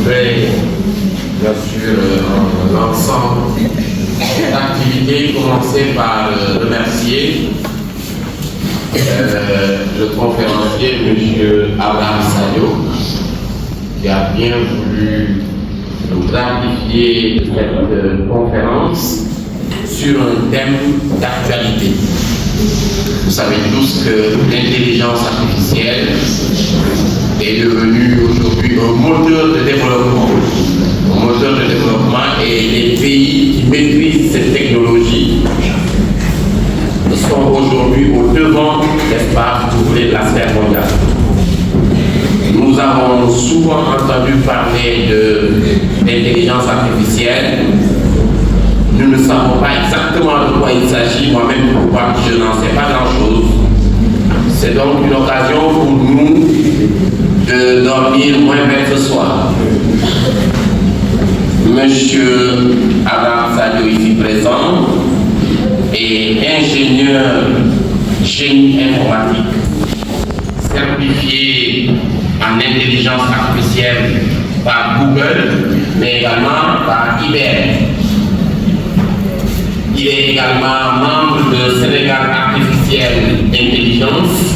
voudrais bien sûr l'ensemble d'activités commencer par remercier le conférencier M. Abraham Sadio qui a bien voulu nous gratifier de cette conférence sur un thème d'actualité. Vous savez tous que l'intelligence artificielle est devenue aujourd'hui un moteur de développement. Un moteur de développement, et les pays qui maîtrisent cette technologie sont aujourd'hui au devant, n'est-ce pas, de la sphère mondiale. Nous avons souvent entendu parler d'intelligence artificielle. Nous ne savons pas exactement de quoi il s'agit. Moi-même, pourquoi je n'en sais pas grand-chose. C'est donc une occasion pour nous de dormir moins bête ce soir. Monsieur Abraham Sadio, ici présent, est ingénieur génie informatique, certifié en intelligence artificielle par Google, mais également par IBM. Il est également membre de Sénégal Artificielle Intelligence,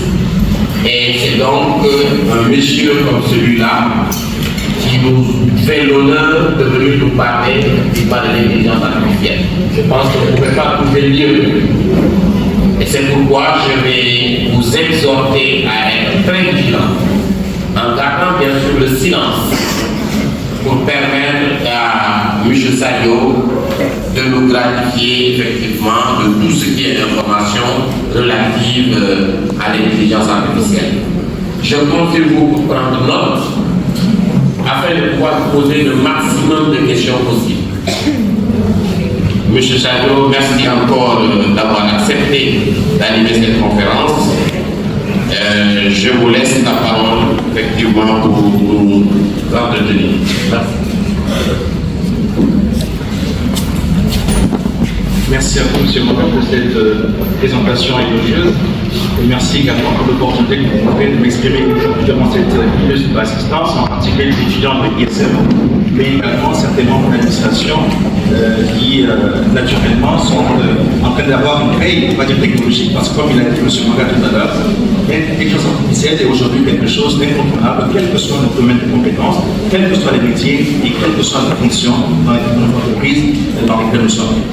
et c'est donc un monsieur comme celui-là qui nous fait l'honneur de venir nous parler effectivement de l'intelligence artificielle. Je pense qu'on ne pouvait pas trouver mieux. Et c'est pourquoi je vais vous exhorter à être très vigilants, en gardant bien sûr le silence, pour permettre à M. Sadio de nous gratifier effectivement de tout ce qui est information relative à l'intelligence artificielle. Je compte sur vous pour prendre note afin de pouvoir poser le maximum de questions possibles. M. Sadio, merci encore d'avoir accepté d'animer cette conférence. Je vous laisse la parole effectivement pour nous entretenir. Merci. Merci à vous, M. Mohamed, pour cette présentation élogieuse. Et merci également pour l'opportunité que vous m'avez de m'exprimer devant cette illustre assistance, en particulier les étudiants de l'ISM, mais également certainement de l'administration qui, naturellement, sont en train d'avoir une veille, on va dire technologique, parce que comme il a dit M. Mohamed tout à l'heure, l'intelligence artificielle est aujourd'hui quelque chose d'incontournable, quel que soit notre domaine de compétences, quels que soient les métiers et quelles que soient nos fonctions dans les entreprises dans lesquelles nous sommes.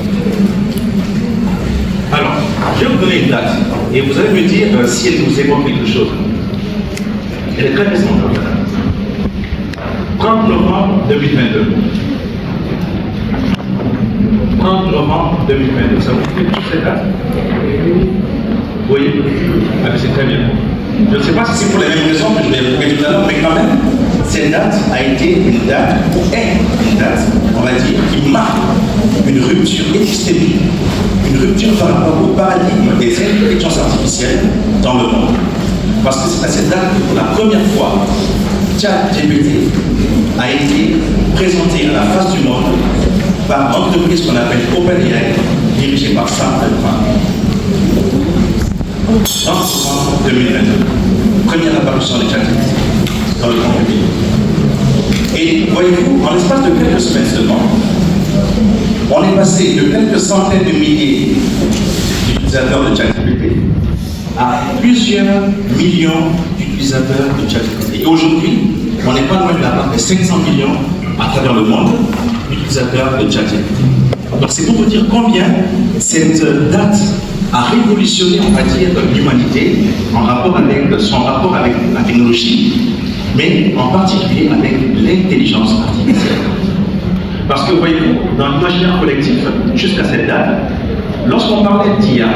Alors, je vais vous donner une date et vous allez me dire si elle vous évoque quelque chose. Elle est très récente, la date. 30 novembre 2022. 30 novembre 2022. Ça vous fait toute cette date? Oui. Ah, c'est très bien. Je ne sais pas si c'est pour les mêmes raisons que je l'ai évoqué tout à l'heure, mais quand même, cette date a été une date, une date, on va dire, qui marque une rupture épistémique, une rupture par rapport au paradigme des intelligences artificielles dans le monde. Parce que c'est à cette date que pour la première fois, ChatGPT a été présenté à la face du monde par une entreprise qu'on appelle OpenAI, dirigée par Sam Altman. En novembre 2022, première apparition de ChatGPT dans le grand public. Et voyez-vous, en l'espace de quelques semaines seulement, on est passé de quelques centaines de milliers d'utilisateurs de ChatGPT à plusieurs millions d'utilisateurs de ChatGPT. Et aujourd'hui, on n'est pas loin de la part des 500 millions à travers le monde d'utilisateurs de ChatGPT. Donc c'est pour vous dire combien cette date a révolutionné, on va dire, l'humanité en rapport avec son rapport avec la technologie, mais en particulier avec l'intelligence artificielle. Parce que, voyez-vous, dans l'imaginaire collectif, jusqu'à cette date, lorsqu'on parlait d'IA,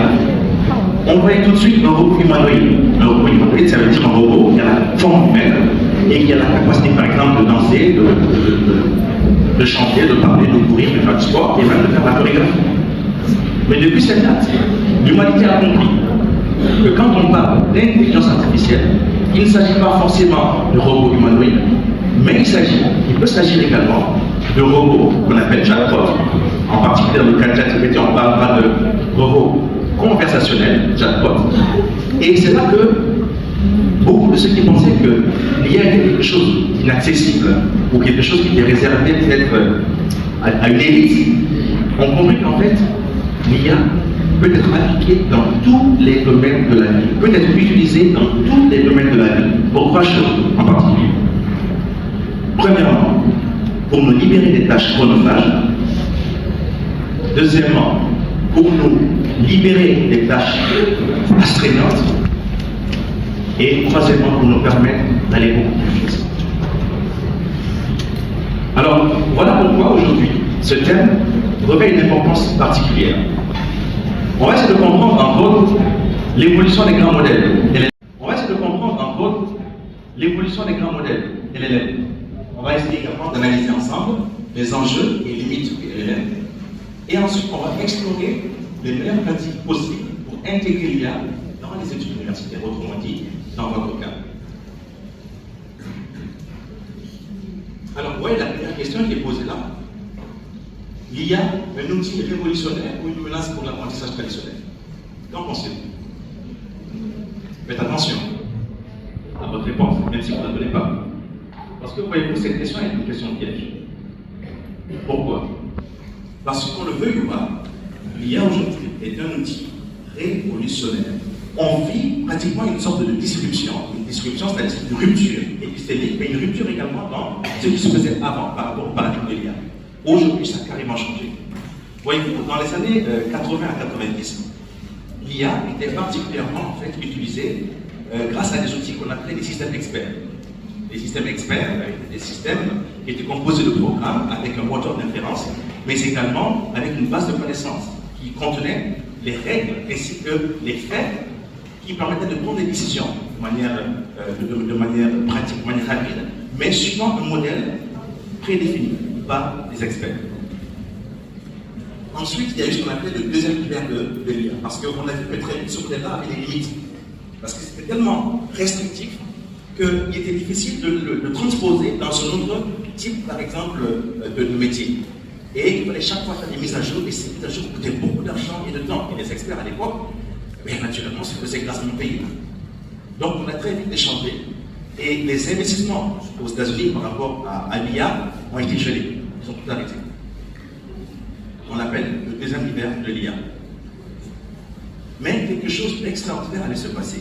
on voyait tout de suite un robot humanoïde. Un robot humanoïde, ça veut dire un robot qui a la forme humaine et qui a la capacité, par exemple, de danser, de chanter, de parler, de courir, de faire du sport et même de faire la chorégraphie. Mais depuis cette date, l'humanité a compris que quand on parle d'intelligence artificielle, il ne s'agit pas forcément de robots humanoïdes, mais il peut s'agir également de robots qu'on appelle chatbots. En particulier dans le cas de ChatGPT, on parlera de robots conversationnels, chatbots. Et c'est là que beaucoup de ceux qui pensaient que l'IA était quelque chose d'inaccessible ou quelque chose qui est réservé peut-être à une élite, on compris qu'en fait, l'IA peut être appliquée dans tous les domaines de la vie, peut être utilisée dans tous les domaines de la vie, pour 3 choses en particulier. Premièrement, pour nous libérer des tâches chronophages. Deuxièmement, pour nous libérer des tâches astreignantes. Et troisièmement, pour nous permettre d'aller beaucoup plus vite. Alors, voilà pourquoi aujourd'hui, ce thème revêt une importance particulière. On va essayer de comprendre, entre autres, l'évolution des grands modèles. On va essayer de comprendre, entre autres, l'évolution des grands modèles LLM. On va essayer également d'analyser ensemble les enjeux et limites du LLM. Et ensuite, on va explorer les meilleures pratiques possibles pour intégrer l'IA dans les études universitaires, autrement dit, dans votre cas. Alors, vous voyez la première question qui est posée là. L'IA, un outil révolutionnaire ou une menace pour l'apprentissage traditionnel? Qu'en pensez-vous? Faites attention à votre réponse, même si vous ne la donnez pas. Parce que, voyez-vous, cette question est une question piège. Pourquoi? Parce qu'on le veuille ou pas, l'IA aujourd'hui est un outil révolutionnaire. On vit pratiquement une sorte de disruption, c'est-à-dire une rupture épistémique, mais une rupture également dans ce qui se faisait avant par rapport au paradigme de l'IA. Aujourd'hui, ça a carrément changé. Voyez-vous, dans les années 80 à 90, l'IA était particulièrement en fait utilisée grâce à des outils qu'on appelait des systèmes experts. Les systèmes experts, des systèmes qui étaient composés de programmes avec un moteur d'inférence, mais également avec une base de connaissances qui contenait les règles ainsi que les faits qui permettaient de prendre des décisions de manière pratique, de manière rapide, mais suivant un modèle prédéfini par les experts. Ensuite, il y a eu ce qu'on appelait le deuxième univers de l'IA, parce qu'on a vu que très vite ce modèle-là avait des limites, parce que c'était tellement restrictif qu'il était difficile de le transposer dans un autre type, par exemple, de métier. Et il fallait chaque fois faire des mises à jour, et ces mises à jour coûtaient beaucoup d'argent et de temps. Et les experts à l'époque, bien naturellement, se faisaient grâce à nos pays. Donc on a très vite échangé. Et les investissements aux États-Unis par rapport à l'IA ont été gelés. Ils ont tout arrêté. On l'appelle le deuxième univers de l'IA. Mais quelque chose d'extraordinaire allait se passer,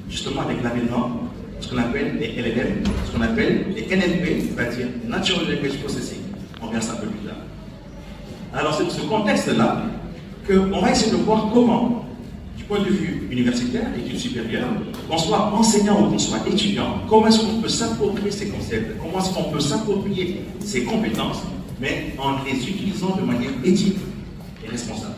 justement avec l'avènement de ce qu'on appelle les LLM, ce qu'on appelle les NLP, c'est-à-dire Natural Language Processing. On verra ça un peu plus tard. Alors c'est dans ce contexte-là qu'on va essayer de voir comment, du point de vue universitaire, études supérieures, qu'on soit enseignant ou qu'on soit étudiant, comment est-ce qu'on peut s'approprier ces concepts, comment est-ce qu'on peut s'approprier ces compétences, mais en les utilisant de manière éthique et responsable.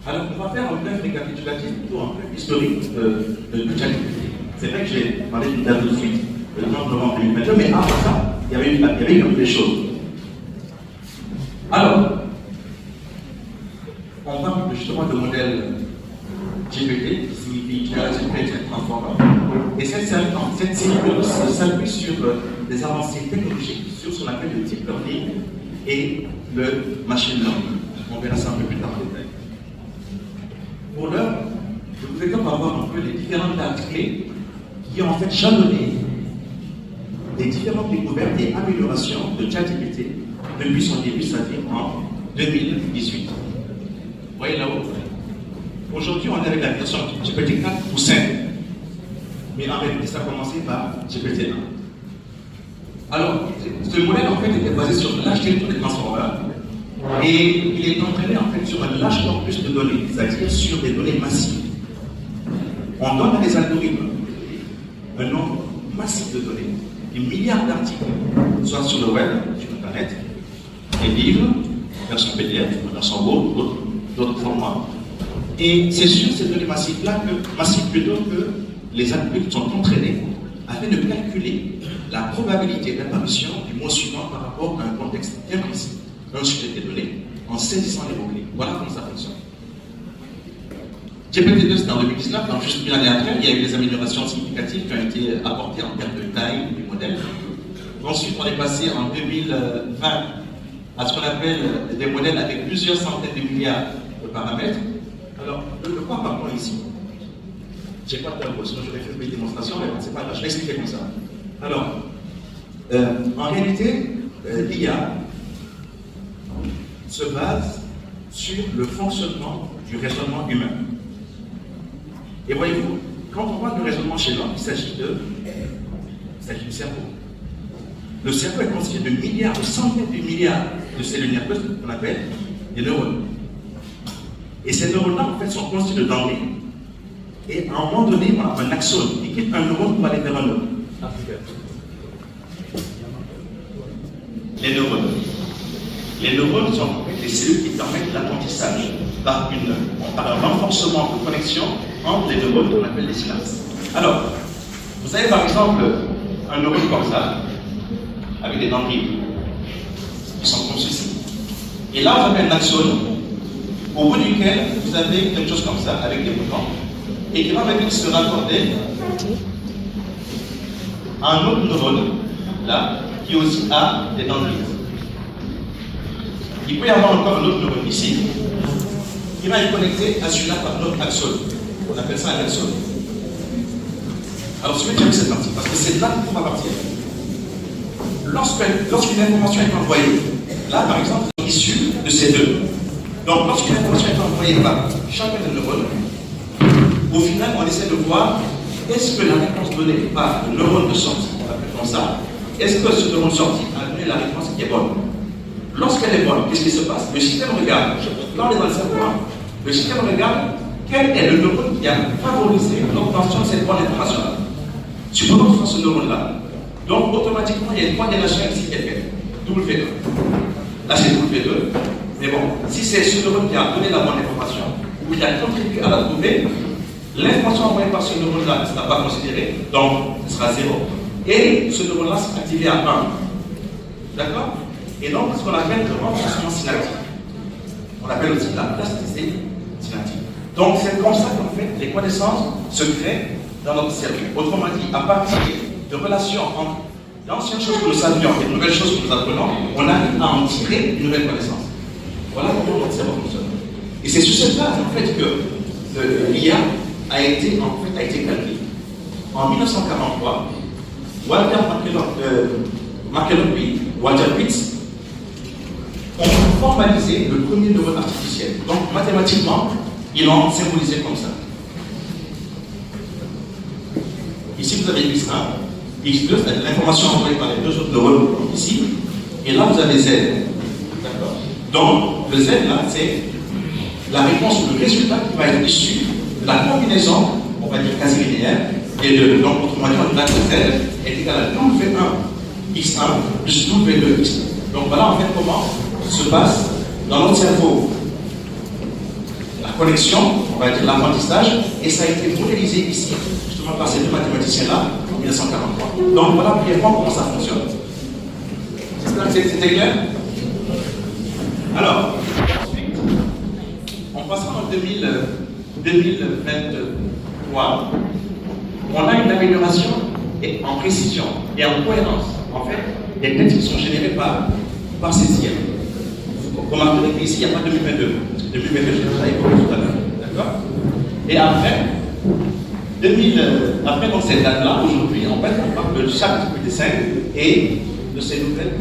Alors on va faire un bref récapitulatif, plutôt un bref historique de ChatGPT. C'est vrai que j'ai parlé d'une date de suite, le 30 novembre 2022, mais avant ça, il y avait quand même des choses. Alors, on parle justement de modèle GPT, qui signifie General Intelligence Transformer, et cette série s'appuie sur des avancées technologiques, sur ce qu'on appelle le deep learning et le machine learning. On verra ça un peu plus tard en détail. Pour l'heure, je vous ai voir un peu les différentes dates clés qui ont en fait jalonné les différentes découvertes et améliorations de ChatGPT depuis son début, c'est-à-dire en 2018. Vous voyez là-haut. Aujourd'hui, on est avec la version GPT 4 ou 5. Mais en réalité, ça a commencé par GPT 1. Alors, ce modèle en fait était basé sur l'architecture des transformeurs et il est entraîné en fait sur un large corpus de données, c'est-à-dire sur des données massives. On donne à des algorithmes un nombre massif de données, des milliards d'articles, soit sur le web, sur Internet, des livres, version PDF, version Word, d'autres formats. Et c'est sur ces données massives-là que les algorithmes sont entraînés afin de calculer la probabilité d'apparition du mot suivant par rapport à un contexte bien précis, un sujet qui est donné, en saisissant les mots-clés. Voilà comment ça fonctionne. GPT-2, c'était en 2019, donc juste une année après, il y a eu des améliorations significatives qui ont été apportées en termes de taille du modèle. Ensuite, on est passé en 2020 à ce qu'on appelle des modèles avec plusieurs centaines de milliards de paramètres. Alors, de quoi parlons ici? J'ai pas de tableau, sinon j'aurais fait une démonstration, mais c'est pas grave, je vais expliquer comme ça. Alors, en réalité, l'IA se base sur le fonctionnement du raisonnement humain. Et voyez-vous, quand on parle de raisonnement chez l'homme, il s'agit du cerveau. Le cerveau est constitué de milliards, de centaines de milliards de cellules nerveuses qu'on appelle des neurones. Et ces neurones-là, en fait, sont constitués de ganglions. Et à un moment donné, on a un axone qui quitte un neurone pour aller vers un autre. Les neurones. Les neurones sont en fait les cellules qui permettent l'apprentissage par un renforcement de connexion entre les neurones qu'on appelle les synapses. Alors, vous avez par exemple un neurone comme ça, avec des ganglions qui sont comme ceci. Et là, vous avez un axone, au bout duquel vous avez quelque chose comme ça, avec des boutons, et qui va venir se raccorder à un autre neurone, là, qui aussi a des ganglions. Il peut y avoir encore un autre neurone ici, qui va être connecté à celui-là par notre axone. On appelle ça un axone. Alors, je vais tirer cette partie, parce que c'est là qu'il faut partir. Lorsqu'une information est envoyée, là, par exemple, c'est issu de ces deux. Donc, lorsqu'une information est envoyée par chacun des neurones, au final, on essaie de voir est-ce que la réponse donnée par le neurone de sortie, on l'appelle comme ça, est-ce que ce neurone sorti a donné la réponse qui est bonne? Lorsqu'elle est bonne, qu'est-ce qui se passe? Le système regarde, là on est dans le cerveau, le système regarde quel est le neurone qui a favorisé l'obtention de cette bonne information-là. Supposons que ce soit ce neurone-là. Donc, automatiquement, il y a une coordination ici qui est faite. W2. Là, c'est W2. Mais bon, si c'est ce neurone qui a donné la bonne information, ou il a contribué à la trouver, l'information envoyée par ce neurone-là ne sera pas considérée, donc ce sera 0. Et ce neurone-là sera activé à 1. D'accord? Et donc, ce qu'on appelle le renforcement synaptique. On appelle aussi la plasticité synaptique. Donc, c'est comme ça qu'en fait, les connaissances se créent dans notre cerveau. Autrement dit, à partir de relations entre d'anciennes choses que nous savions et de nouvelles choses que nous apprenons, on arrive à en tirer une nouvelle connaissance. Voilà comment notre cerveau fonctionne. Et c'est sur cette base, en fait, que l'IA a été calculée. En 1943, Walter Pitts ont formalisé le premier neurone artificiel. Donc, mathématiquement, ils l'ont symbolisé comme ça. Ici, vous avez X1, X2, c'est l'information envoyée par les deux autres neurones ici, et là, vous avez Z. D'accord? Donc, le Z, là, c'est la réponse ou le résultat qui va être issu de la combinaison, on va dire quasi linéaire, des deux. Donc, autrement dit, on a que Z est égal à W1 X1 plus W2 X1. Donc, voilà en fait comment se passe dans notre cerveau la connexion, on va dire l'apprentissage, et ça a été modélisé ici, justement par ces deux mathématiciens-là, en 1943. Donc voilà brièvement comment ça fonctionne. C'était clair? Alors, ensuite, en passant en 2023, on a une amélioration en précision et en cohérence. En fait, les textes qui sont générés par ces IA. Vous remarquerez qu'ici, il n'y a pas 2022. Parce que 2022, je l'ai déjà évoqué tout à l'heure. D'accord? Et après, donc cette date-là, aujourd'hui, en fait, on parle de chaque type de dessin et de ces nouvelles